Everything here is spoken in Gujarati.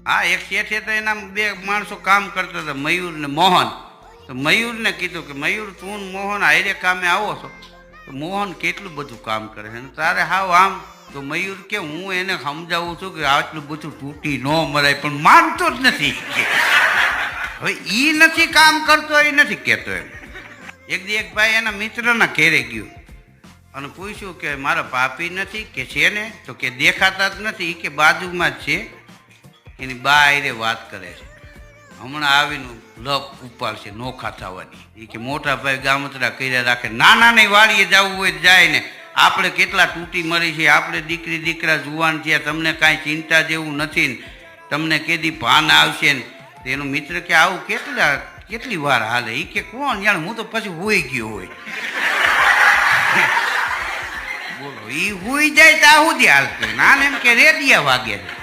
હા, એક શેઠે તો એના બે માણસો કામ કરતા હતા, મયુર ને મોહન. તો મયુરને કીધું કે મયુર તું ને મોહન હારે કામે આવો છો. તો મોહન કેટલું બધું કામ કરે છે અને તારે હાવ આમ. તો મયુર કે હું એને સમજાવું છું કે આટલું બધું તૂટી ન મરાય, પણ માનતો જ નથી. હવે ઈ નથી કામ કરતો, એ નથી કહેતો એમ. એક દી એક ભાઈ એના મિત્રના ઘેરે ગયો અને પૂછ્યું કે મારા પાપી નથી કે છે ને? તો કે દેખાતા જ નથી, કે બાજુમાં જ છે. એની બા આરે વાત કરે છે, હમણાં આવીને લપ ઉપાડશે નોખા થવાની. એ કે મોટા ભાઈ ગામતરા કર્યા રાખે, નાના ને વાડીએ જવું હોય જાય ને. આપણે કેટલા તૂટી મરી છે, આપણે દીકરી દીકરા જુવાન થયા, તમને કાંઈ ચિંતા જેવું નથી ને તમને કેદી ભાન આવશે ને. એનો મિત્ર કે આવું કેટલી વાર હાલે? એ કે કોણ જાણે, હું તો પછી હોઈ ગયો હોય. બોલો, એ હોઈ જાય ત્યાં સુધી હાલતું, નાને એમ કે રેડિયા વાગે છે.